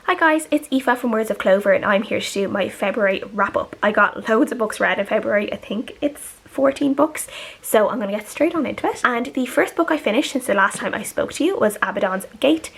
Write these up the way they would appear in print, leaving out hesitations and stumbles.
Hi guys, it's Aoife from Words of Clover and I'm here to do my February wrap up. I got loads of books read in February. I think it's 14 books, so I'm going to get straight on into it. And the first book I finished since the last time I spoke to you was Abaddon's Gate.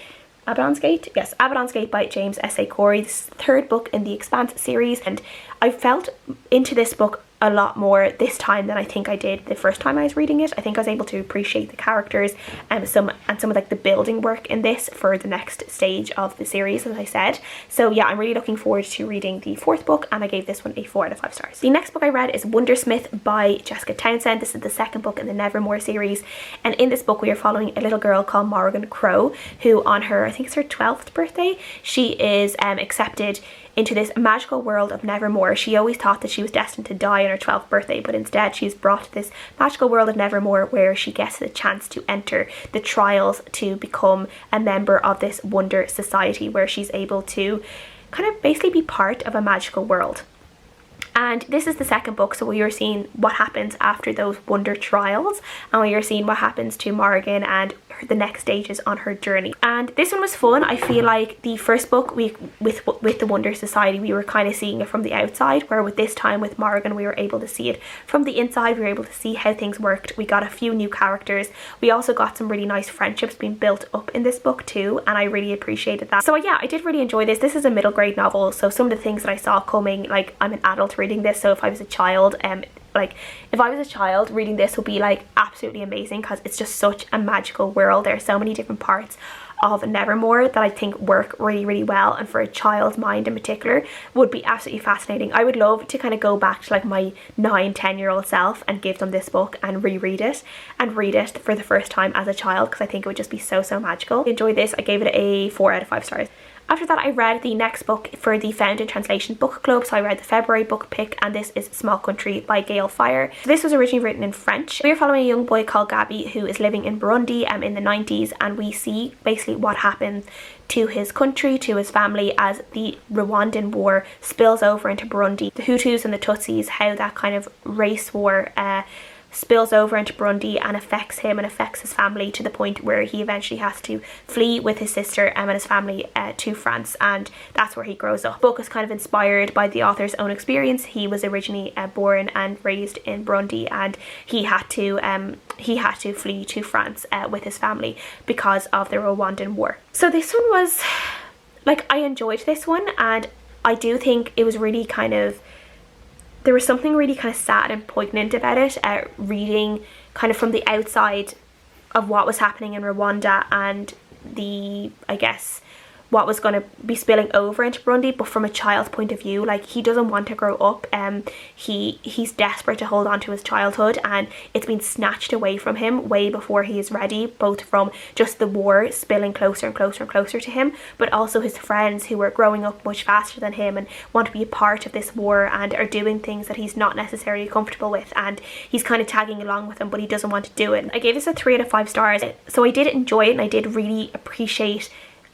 Abaddon's Gate? Yes, Abaddon's Gate by James S.A. Corey. This is the third book in the Expanse series, and I felt into this book a lot more this time than I think I did the first time I was reading it. I think I was able to appreciate the characters and some of like the building work in this for the next stage of the series, as I said. So yeah, I'm really looking forward to reading the fourth book, and I gave this one a 4 out of 5 stars. The next book I read is Wundersmith by Jessica Townsend. This is the second book in the Nevermore series, and in this book we are following a little girl called Morrigan Crow, who on her, I think it's her 12th birthday, she is accepted into this magical world of Nevermore. She always thought that she was destined to die on her 12th birthday, but instead she's brought to this magical world of Nevermore where she gets the chance to enter the trials to become a member of this Wonder Society, where she's able to kind of basically be part of a magical world. And this is the second book, so we are seeing what happens after those Wonder trials, and we are seeing what happens to Morrigan and the next stages on her journey. And this one was fun. I feel like the first book with the Wonder Society, we were kind of seeing it from the outside, where with this time with Morrigan we were able to see it from the inside. We were able to see how things worked. We got a few new characters. We also got some really nice friendships being built up in this book too, and I really appreciated that. So yeah, I did really enjoy this. This is a middle grade novel, so some of the things that I saw coming, like I'm an adult reading this, so if I was a child, reading this would be like absolutely amazing, because it's just such a magical world. There are so many different parts of Nevermore that I think work really well, and for a child's mind in particular would be absolutely fascinating. I would love to kind of go back to like my 9-10-year-old self and give them this book and reread it and read it for the first time as a child, because I think it would just be so magical. I enjoyed this. I gave it a 4 out of 5 stars. After that, I read the next book for the Found in Translation book club, so I read the February book pick, and this is Small Country by Gael. So this was originally written in French. We are following a young boy called Gabby who is living in Burundi in the 90s, and we see basically what happens to his country, to his family, as the Rwandan war spills over into Burundi. The Hutus and the Tutsis, how that kind of race war spills over into Burundi and affects him and affects his family, to the point where he eventually has to flee with his sister and his family to France, and that's where he grows up. The book is kind of inspired by the author's own experience. He was originally born and raised in Burundi, and he had to flee to France with his family because of the Rwandan war. So this one was like, I enjoyed this one, and I do think it was really kind of, there was something really kind of sad and poignant about it, reading kind of from the outside of what was happening in Rwanda and the, I guess, what was going to be spilling over into Burundi, but from a child's point of view. Like, he doesn't want to grow up. He's desperate to hold on to his childhood, and it's been snatched away from him way before he is ready, both from just the war spilling closer and closer to him, but also his friends who are growing up much faster than him and want to be a part of this war and are doing things that he's not necessarily comfortable with, and he's kind of tagging along with them, but he doesn't want to do it. I gave this a 3 out of 5 stars. So I did enjoy it, and I did really appreciate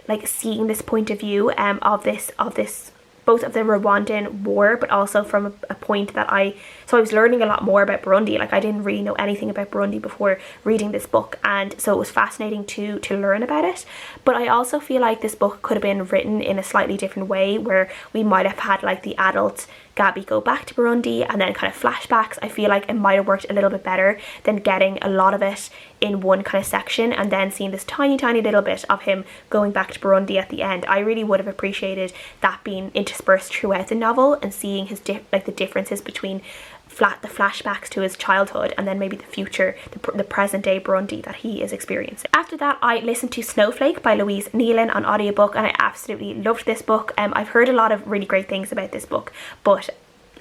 like seeing this point of view of this both of the Rwandan war, but also from a point that I was learning a lot more about Burundi. Like, I didn't really know anything about Burundi before reading this book, and so it was fascinating to learn about it. But I also feel like this book could have been written in a slightly different way, where we might have had like the adult Gabby go back to Burundi and then kind of flashbacks. I feel like it might have worked a little bit better than getting a lot of it in one kind of section and then seeing this tiny little bit of him going back to Burundi at the end. I really would have appreciated that being interspersed throughout the novel, and seeing his the differences between the flashbacks to his childhood and then maybe the future, the present day Burundi that he is experiencing. After that, I listened to Snowflake by Louise Nealon on audiobook, and I absolutely loved this book. I've heard a lot of really great things about this book, but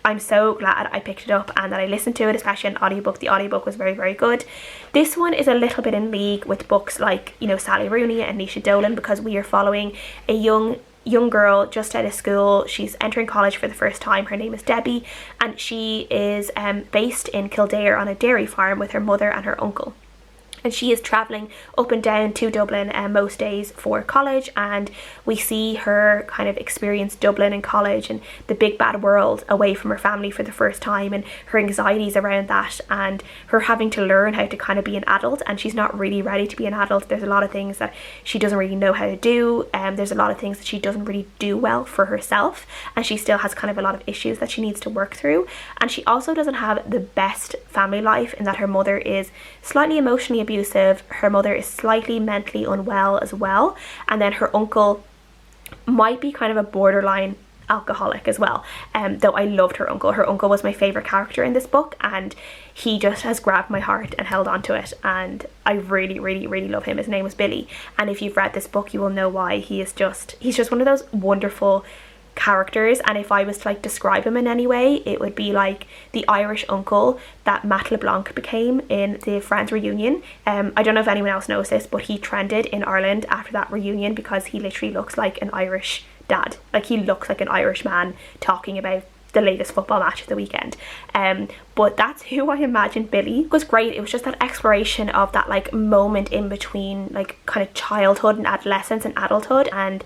I'm so glad I picked it up and that I listened to it, especially on audiobook. The audiobook was very good. This one is a little bit in league with books like, you know, Sally Rooney and Nisha Dolan, because we are following a young girl just out of school. She's entering college for the first time. Her name is Debbie, and she is based in Kildare on a dairy farm with her mother and her uncle. and she is travelling up and down to Dublin most days for college, and we see her kind of experience Dublin and college and the big bad world away from her family for the first time, and her anxieties around that, and her having to learn how to kind of be an adult, and she's not really ready to be an adult. There's a lot of things that she doesn't really know how to do, and there's a lot of things that she doesn't really do well for herself, and she still has kind of a lot of issues that she needs to work through. And she also doesn't have the best family life in that her mother is slightly emotionally abusive, her mother is slightly mentally unwell as well, and then her uncle might be kind of a borderline alcoholic as well. Though I loved her uncle. Her uncle was my favourite character in this book, and he just has grabbed my heart and held on to it, and I really love him. His name was Billy, and if you've read this book you will know why. He's just one of those wonderful characters, and if I was to like describe him in any way, it would be like the Irish uncle that Matt LeBlanc became in the Friends reunion. I don't know if anyone else knows this, but he trended in Ireland after that reunion because he literally looks like an Irish dad. Like, he looks like an Irish man talking about the latest football match of the weekend. But that's who I imagined Billy. It was great. It was just that exploration of that like moment in between like kind of childhood and adolescence and adulthood, and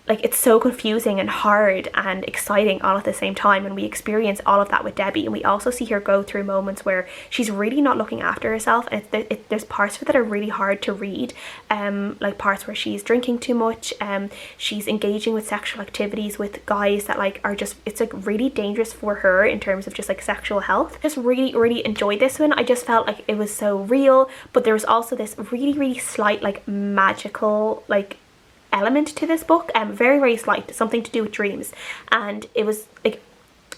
like it's so confusing and hard and exciting all at the same time, and we experience all of that with Debbie. And we also see her go through moments where she's really not looking after herself, and there's parts of it that are really hard to read, like parts where she's drinking too much, she's engaging with sexual activities with guys that like are just, it's like really dangerous for her in terms of just like sexual health. Just really enjoyed this one. I just felt like it was so real, but there was also this really slight like magical like element to this book, very slight, something to do with dreams, and it was like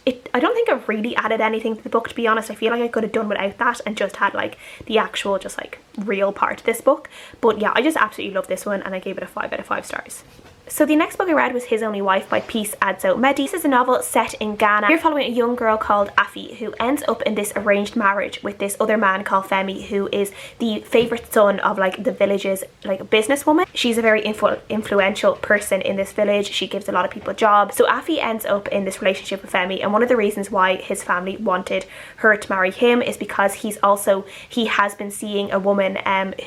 I don't think it really added anything to the book, to be honest. I feel like I could have done without that and just had like the actual just like real part of this book. But yeah, I just absolutely love this one, and I gave it a 5 out of 5 stars. So the next book I read was His Only Wife by Peace Adzo Medie. This is a novel set in Ghana. We're following a young girl called Afi who ends up in this arranged marriage with this other man called Femi, who is the favourite son of like the village's like businesswoman. She's a very influential person in this village. She gives a lot of people jobs. So Afi ends up in this relationship with Femi, and one of the reasons why his family wanted her to marry him is because he has been seeing a woman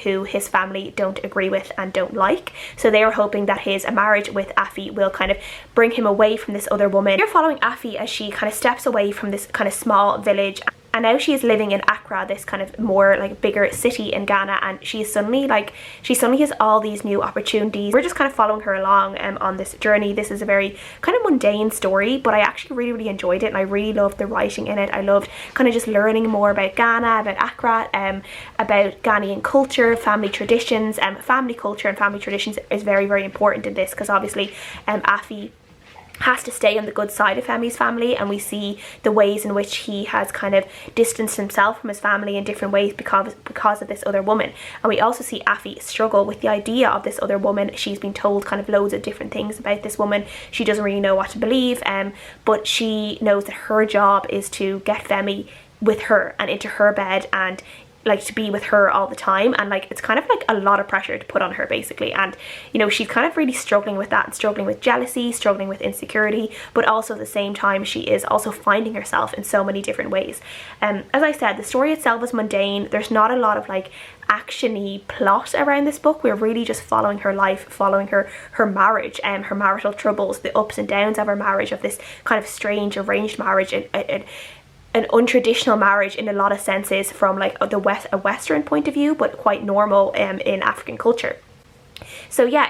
who his family don't agree with and don't like. So they are hoping that his marriage with Afi will kind of bring him away from this other woman. You're following Afi as she kind of steps away from this kind of small village, and now she is living in Accra, this kind of more like bigger city in Ghana, and she suddenly has all these new opportunities. We're just kind of following her along on this journey. This is a very kind of mundane story, but I actually really enjoyed it, and I really loved the writing in it. I loved kind of just learning more about Ghana, about Accra, about Ghanaian culture, family traditions. Family culture and family traditions is very important in this, because obviously Afi has to stay on the good side of Femi's family, and we see the ways in which he has kind of distanced himself from his family in different ways because of this other woman. And we also see Afi struggle with the idea of this other woman. She's been told kind of loads of different things about this woman. She doesn't really know what to believe, but she knows that her job is to get Femi with her and into her bed, and like to be with her all the time, and like it's kind of like a lot of pressure to put on her basically. And you know, she's kind of really struggling with that, struggling with jealousy, struggling with insecurity, but also at the same time she is also finding herself in so many different ways. As I said, the story itself is mundane. There's not a lot of like actiony plot around this book. We're really just following her life, following her marriage, her marital troubles, the ups and downs of her marriage, of this kind of strange arranged marriage, an untraditional marriage in a lot of senses from like a Western point of view, but quite normal in African culture. So yeah,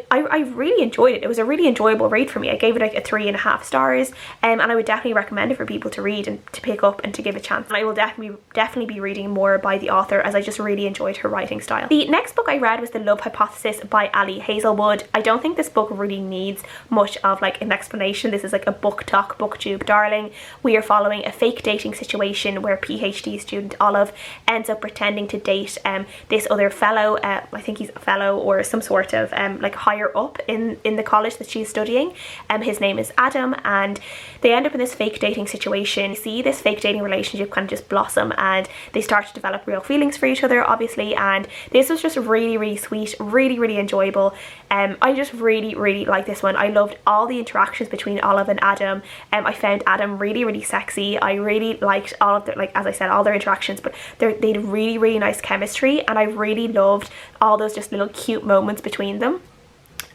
I really enjoyed it. It was a really enjoyable read for me. I gave it like a 3.5 stars, and I would definitely recommend it for people to read and to pick up and to give a chance. And I will definitely be reading more by the author, as I just really enjoyed her writing style. The next book I read was The Love Hypothesis by Ali Hazelwood. I don't think this book really needs much of like an explanation. This is like a book talk, booktube darling. We are following a fake dating situation where PhD student Olive ends up pretending to date this other fellow, I think he's a fellow or some sort of like like higher up in the college that she's studying. His name is Adam, and they end up in this fake dating situation. You see this fake dating relationship kind of just blossom, and they start to develop real feelings for each other, obviously. And this was just really, really sweet, really, really enjoyable. I just really like this one. I loved all the interactions between Olive and Adam. I found Adam really sexy. I really liked all of their, like, as I said, all their interactions, but they had really nice chemistry, and I really loved all those just little cute moments between them.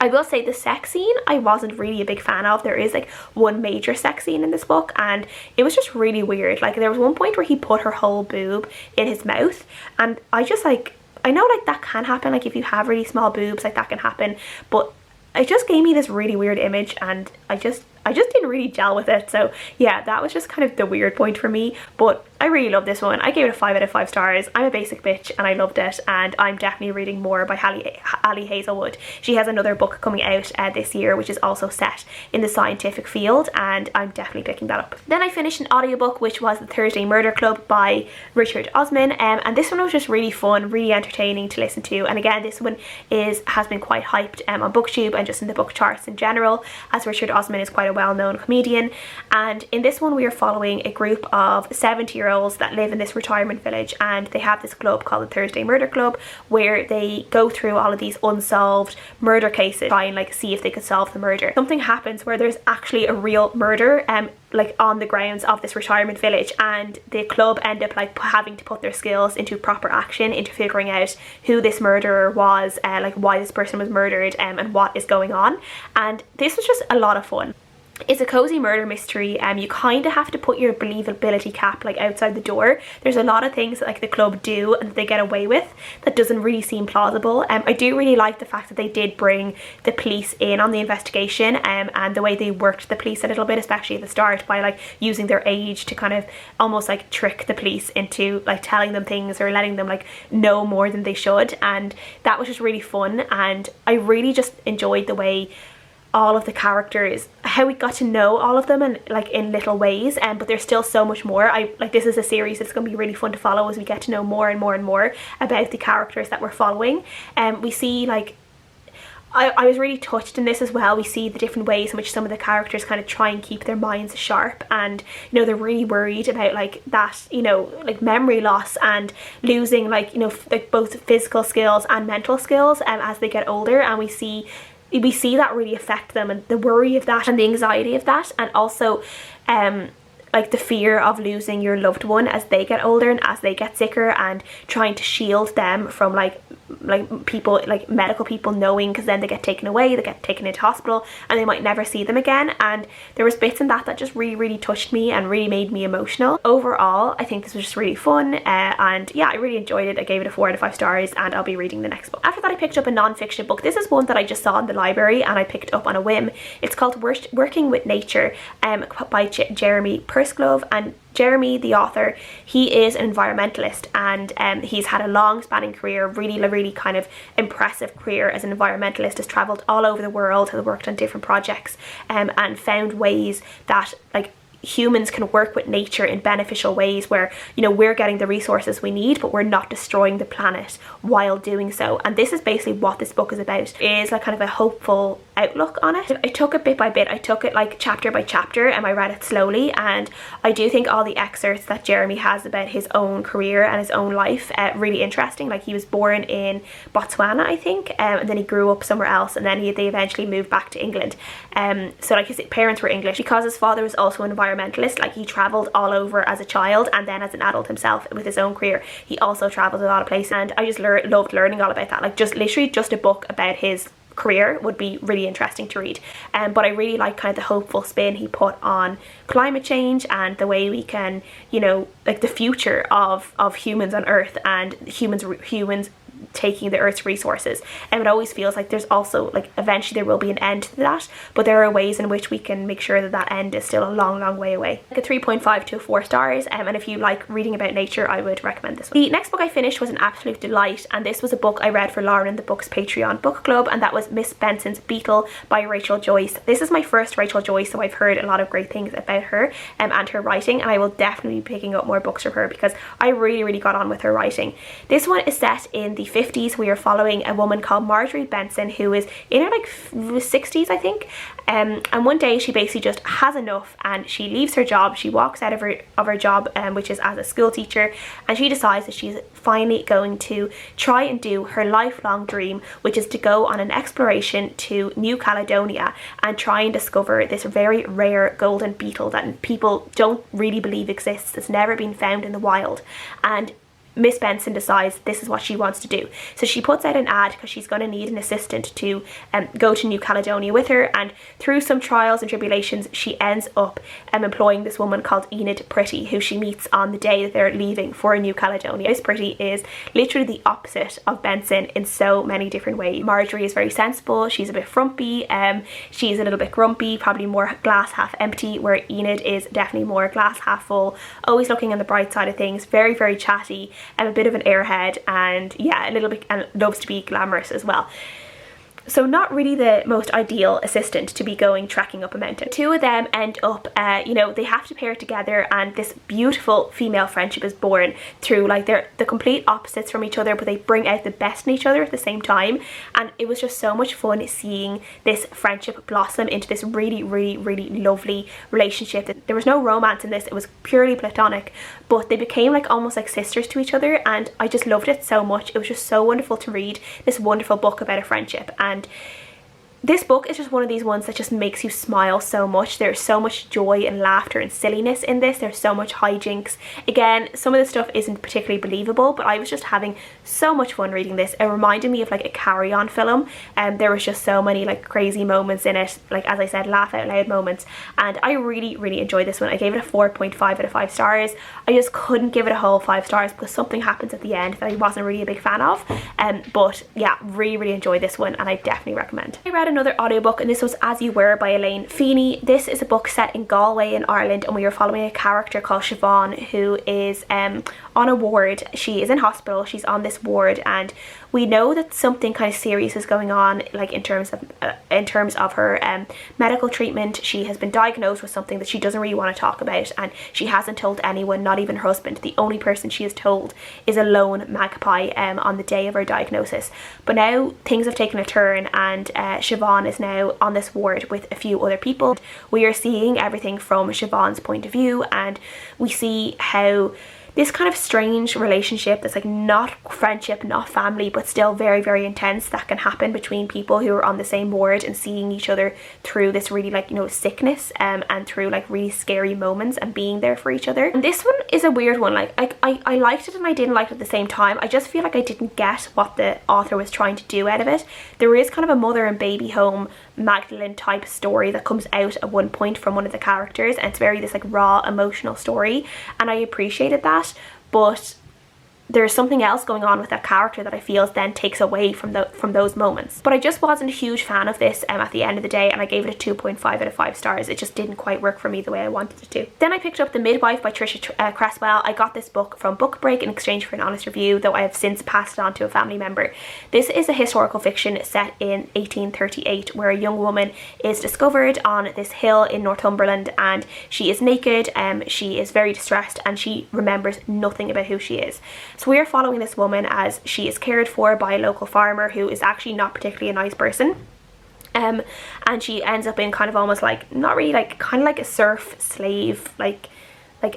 I will say the sex scene I wasn't really a big fan of. There is like one major sex scene in this book, and it was just really weird. Like, there was one point where he put her whole boob in his mouth, and I just like, I know like that can happen, like if you have really small boobs, like that can happen, but it just gave me this really weird image, and I just didn't really gel with it. So yeah, that was just kind of the weird point for me, but I really love this one. I gave it a 5 out of 5 stars. I'm a basic bitch and I loved it, and I'm definitely reading more by Ali Hazelwood. She has another book coming out this year which is also set in the scientific field, and I'm definitely picking that up. Then I finished an audiobook which was The Thursday Murder Club by Richard Osman, and this one was just really fun, really entertaining to listen to. And again, this one has been quite hyped on BookTube and just in the book charts in general, as Richard Osman is quite a well-known comedian. And in this one we are following a group of 70-year-olds that live in this retirement village, and they have this club called the Thursday Murder Club, where they go through all of these unsolved murder cases, try and like see if they could solve the murder. Something happens where there's actually a real murder like on the grounds of this retirement village, and the club end up like having to put their skills into proper action into figuring out who this murderer was, like why this person was murdered, and what is going on. And this was just a lot of fun. It's a cozy murder mystery. You kind of have to put your believability cap like outside the door. There's a lot of things that like the club do and that they get away with that doesn't really seem plausible. I do really like the fact that they did bring the police in on the investigation, and the way they worked the police a little bit, especially at the start, by like using their age to kind of almost like trick the police into like telling them things or letting them like know more than they should. And that was just really fun, and I really just enjoyed the way all of the characters, how we got to know all of them, and like in little ways, but there's still so much more. This is a series that's going to be really fun to follow as we get to know more and more about the characters that we're following. We see like I was really touched in this as well. We see the different ways in which some of the characters kind of try and keep their minds sharp, and you know, they're really worried about like that, you know, like memory loss and losing like, you know, like both physical skills and mental skills as they get older. And we see that really affect them, and the worry of that and the anxiety of that, and also like the fear of losing your loved one as they get older and as they get sicker, and trying to shield them from like people, like medical people knowing, because then they get taken away, they get taken into hospital, and they might never see them again. And there was bits in that just really touched me and really made me emotional. Overall, I think this was just really fun, and yeah, I really enjoyed it. I gave it a 4 out of 5 stars, and I'll be reading the next book. After that, I picked up a non-fiction book. This is one that I just saw in the library and I picked up on a whim. It's called Working with Nature by Jeremy Purseglove. And Jeremy, the author, he is an environmentalist, and he's had a long spanning career, really kind of impressive career as an environmentalist. Has travelled all over the world, has worked on different projects, and found ways that like humans can work with nature in beneficial ways, where, you know, we're getting the resources we need but we're not destroying the planet while doing so. And this is basically what this book is about. It is like kind of a hopeful outlook on it. I took it bit by bit. I took it like chapter by chapter, and I read it slowly, and I do think all the excerpts that Jeremy has about his own career and his own life really interesting. Like, he was born in Botswana, I think, and then he grew up somewhere else, and then they eventually moved back to England. So like his parents were English. Because his father was also an environmentalist, like he travelled all over as a child, and then as an adult himself with his own career, he also travelled a lot of places. And I just loved learning all about that. Like, just literally just a book about his career would be really interesting to read. But I really like kind of the hopeful spin he put on climate change and the way we can, you know, like the future of humans on Earth, and humans taking the Earth's resources. And it always feels like there's also like eventually there will be an end to that, but there are ways in which we can make sure that that end is still a long way away. Like a 3.5 to 4 stars, and if you like reading about nature, I would recommend this one. The next book I finished was an absolute delight, and this was a book I read for Lauren in the Books Patreon book club, and that was Miss Benson's Beetle by Rachel Joyce. This is my first Rachel Joyce, so I've heard a lot of great things about her and her writing, and I will definitely be picking up more books from her because I really got on with her writing. This one is set in the 50s. We are following a woman called Marjorie Benson, who is in her like 60s, I think. And one day she basically just has enough and she leaves her job. She walks out of her job, which is as a school teacher, and she decides that she's finally going to try and do her lifelong dream, which is to go on an exploration to New Caledonia and try and discover this very rare golden beetle that people don't really believe exists. It's never been found in the wild, and Miss Benson decides this is what she wants to do. So she puts out an ad because she's going to need an assistant to go to New Caledonia with her, and through some trials and tribulations she ends up employing this woman called Enid Pretty, who she meets on the day that they're leaving for New Caledonia. Miss Pretty is literally the opposite of Benson in so many different ways. Marjorie is very sensible, she's a bit frumpy, she's a little bit grumpy, probably more glass half empty, where Enid is definitely more glass half full, always looking on the bright side of things, very, very chatty, and a bit of an airhead, and yeah, a little bit, and loves to be glamorous as well. So not really the most ideal assistant to be going trekking up a mountain. The two of them end up, you know, they have to pair together, and this beautiful female friendship is born through, like, they're the complete opposites from each other, but they bring out the best in each other at the same time. And it was just so much fun seeing this friendship blossom into this really, really, really lovely relationship. There was no romance in this, it was purely platonic, but they became like almost like sisters to each other, and I just loved it so much. It was just so wonderful to read this wonderful book about a friendship. And this book is just one of these ones that just makes you smile so much. There's so much joy and laughter and silliness in this. There's so much hijinks. Again, some of the stuff isn't particularly believable, but I was just having so much fun reading this. It reminded me of like a Carry On film, and there was just so many like crazy moments in it, like as I said, laugh out loud moments, and I really, really enjoyed this one. I gave it a 4.5 out of 5 stars. I just couldn't give it a whole 5 stars because something happens at the end that I wasn't really a big fan of, but yeah, really, really enjoyed this one, and I definitely recommend. I read another audiobook, and this was As You Were by Elaine. Feeney. This is a book set in Galway in Ireland, and we are following a character called Siobhan, who is on a ward. She is in hospital, she's on this ward, and we know that something kind of serious is going on, like in terms of her medical treatment. She has been diagnosed with something that she doesn't really want to talk about, and she hasn't told anyone, not even her husband. The only person she has told is a lone magpie on the day of her diagnosis. But now things have taken a turn, and Siobhan is now on this ward with a few other people. We are seeing everything from Siobhan's point of view, and we see how this kind of strange relationship that's like not friendship, not family, but still very, very intense, that can happen between people who are on the same ward and seeing each other through this really, like, you know, sickness and through like really scary moments and being there for each other. And this one is a weird one. Like I liked it and I didn't like it at the same time. I just feel like I didn't get what the author was trying to do out of it. There is kind of a mother and baby home Magdalene type story that comes out at one point from one of the characters, and it's very this like raw emotional story, and I appreciated that, but there's something else going on with that character that I feel then takes away from those moments. But I just wasn't a huge fan of this at the end of the day, and I gave it a 2.5 out of 5 stars. It just didn't quite work for me the way I wanted it to. Then I picked up The Midwife by Tricia Cresswell. I got this book from Book Break in exchange for an honest review, though I have since passed it on to a family member. This is a historical fiction set in 1838 where a young woman is discovered on this hill in Northumberland, and she is naked, she is very distressed, and she remembers nothing about who she is. So we are following this woman as she is cared for by a local farmer who is actually not particularly a nice person. And she ends up in kind of almost like, not really like, kind of like a serf slave like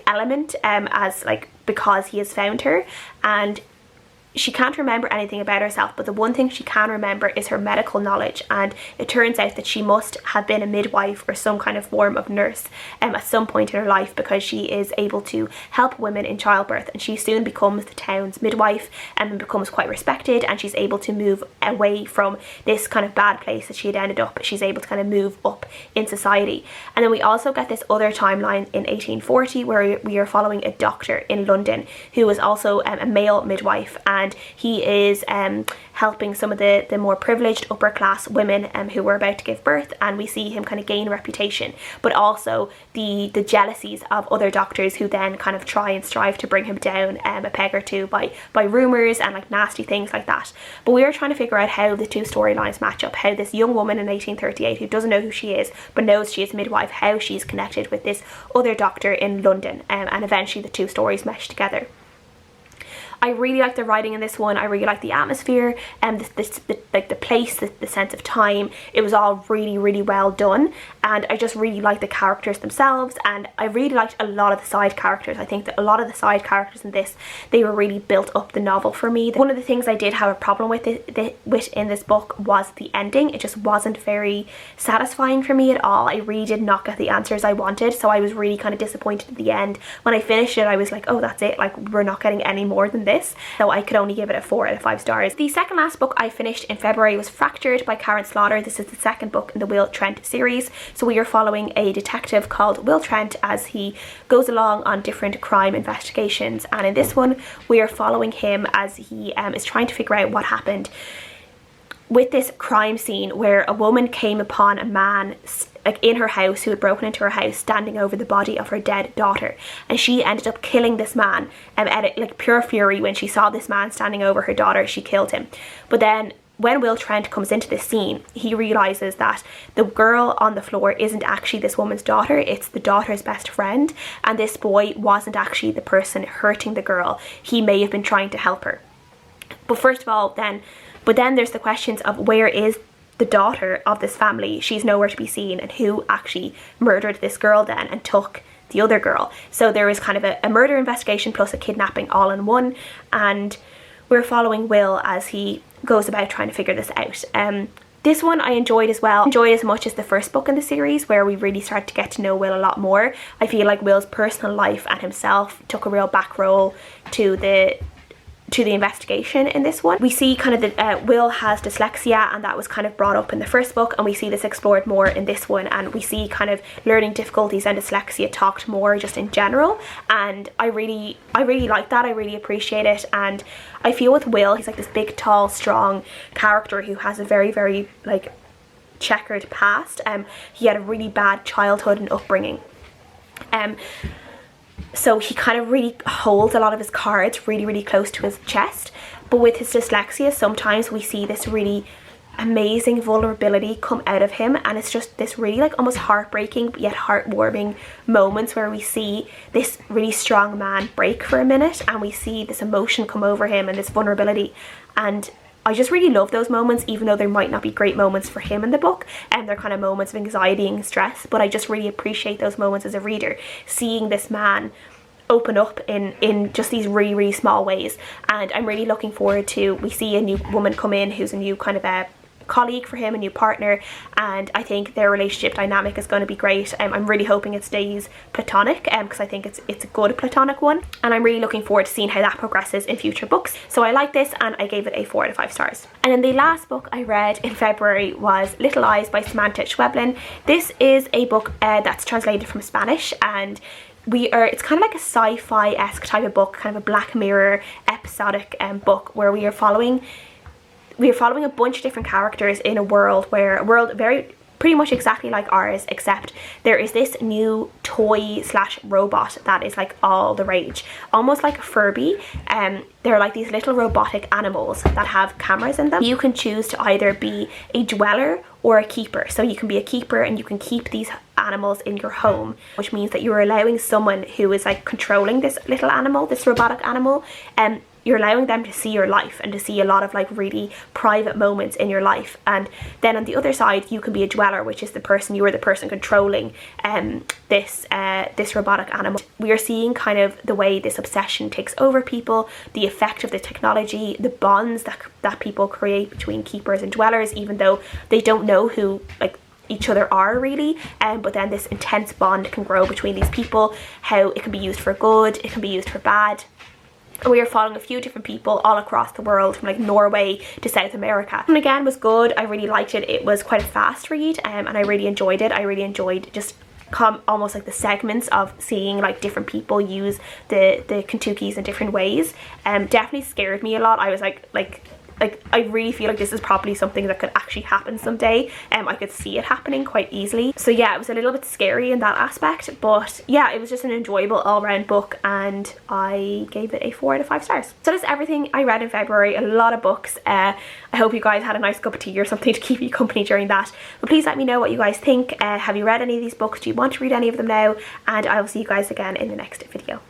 element, as like, because he has found her, and she can't remember anything about herself, but the one thing she can remember is her medical knowledge, and it turns out that she must have been a midwife or some kind of form of nurse at some point in her life, because she is able to help women in childbirth, and she soon becomes the town's midwife and becomes quite respected, and she's able to move away from this kind of bad place that she had ended up. She's able to kind of move up in society. And then we also get this other timeline in 1840 where we are following a doctor in London who is also a male midwife, and he is helping some of the more privileged upper class women who were about to give birth, and we see him kind of gain reputation, but also the jealousies of other doctors who then kind of try and strive to bring him down a peg or two by rumours and like nasty things like that. But we are trying to figure out how the two storylines match up, how this young woman in 1838 who doesn't know who she is but knows she is a midwife, how she's connected with this other doctor in London, and eventually the two stories mesh together. I really like the writing in this one. I really like the atmosphere and the place, the sense of time. It was all really, really well done, and I just really liked the characters themselves, and I really liked a lot of the side characters. I think that a lot of the side characters in this, they were really built up the novel for me. One of the things I did have a problem with in this book was the ending. It just wasn't very satisfying for me at all. I really did not get the answers I wanted, so I was really kind of disappointed at the end. When I finished it, I was like, oh, that's it, like we're not getting any more than this. So I could only give it a 4 out of 5 stars. The second last book I finished in February was Fractured by Karin Slaughter. This is the second book in the Will Trent series. So we are following a detective called Will Trent as he goes along on different crime investigations, and in this one we are following him as he is trying to figure out what happened with this crime scene where a woman came upon a man like in her house who had broken into her house, standing over the body of her dead daughter, and she ended up killing this man at like pure fury. When she saw this man standing over her daughter, she killed him. But then when Will Trent comes into this scene, he realizes that the girl on the floor isn't actually this woman's daughter, it's the daughter's best friend, and this boy wasn't actually the person hurting the girl. He may have been trying to help her. But first of all, then there's the questions of where is the daughter of this family? She's nowhere to be seen, and who actually murdered this girl then and took the other girl? So there is kind of a murder investigation plus a kidnapping all in one, and we're following Will as he goes about trying to figure this out. This one I enjoyed as well. Enjoyed as much as the first book in the series, where we really started to get to know Will a lot more. I feel like Will's personal life and himself took a real back role to the investigation in this one. We see kind of that Will has dyslexia, and that was kind of brought up in the first book, and we see this explored more in this one, and we see kind of learning difficulties and dyslexia talked more just in general, and I really like that. I really appreciate it, and I feel with Will, he's like this big, tall, strong character who has a very, very like checkered past. He had a really bad childhood and upbringing. So he kind of really holds a lot of his cards really, really close to his chest. But with his dyslexia, sometimes we see this really amazing vulnerability come out of him, and it's just this really like almost heartbreaking yet heartwarming moments where we see this really strong man break for a minute, and we see this emotion come over him and this vulnerability, and I just really love those moments, even though there might not be great moments for him in the book, and they're kind of moments of anxiety and stress, but I just really appreciate those moments as a reader, seeing this man open up in just these really, really small ways. And I'm really looking forward to, we see a new woman come in who's a new kind of a colleague for him, a new partner, and I think their relationship dynamic is going to be great. I'm really hoping it stays platonic, because I think it's a good platonic one, and I'm really looking forward to seeing how that progresses in future books. So I like this, and I gave it a 4 out of 5 stars. And then the last book I read in February was Little Eyes by Samanta Schweblin. This is a book that's translated from Spanish, and it's kind of like a sci-fi-esque type of book, kind of a Black Mirror episodic book, where we are following a bunch of different characters in a world very pretty much exactly like ours, except there is this new toy slash robot that is like all the rage, almost like a Furby. They're like these little robotic animals that have cameras in them. You can choose to either be a dweller or a keeper. So you can be a keeper and you can keep these animals in your home, which means that you're allowing someone who is like controlling this little animal, this robotic animal, you're allowing them to see your life and to see a lot of like really private moments in your life. And then on the other side, you can be a dweller, which is you are the person controlling this robotic animal. We are seeing kind of the way this obsession takes over people, the effect of the technology, the bonds that people create between keepers and dwellers, even though they don't know who like each other are really, but then this intense bond can grow between these people, how it can be used for good, it can be used for bad. We are following a few different people all across the world, from like Norway to South America. And again, was good. I really liked it. It was quite a fast read, and I really enjoyed it. I really enjoyed just almost like the segments of seeing like different people use the Kentuckys in different ways. Definitely scared me a lot. I was like I really feel like this is probably something that could actually happen someday. I could see it happening quite easily. So yeah, it was a little bit scary in that aspect, but yeah, it was just an enjoyable all-round book, and I gave it a 4 out of 5 stars. So that's everything I read in February. A lot of books. I hope you guys had a nice cup of tea or something to keep you company during that. But please let me know what you guys think. Have you read any of these books? Do you want to read any of them now? And I will see you guys again in the next video.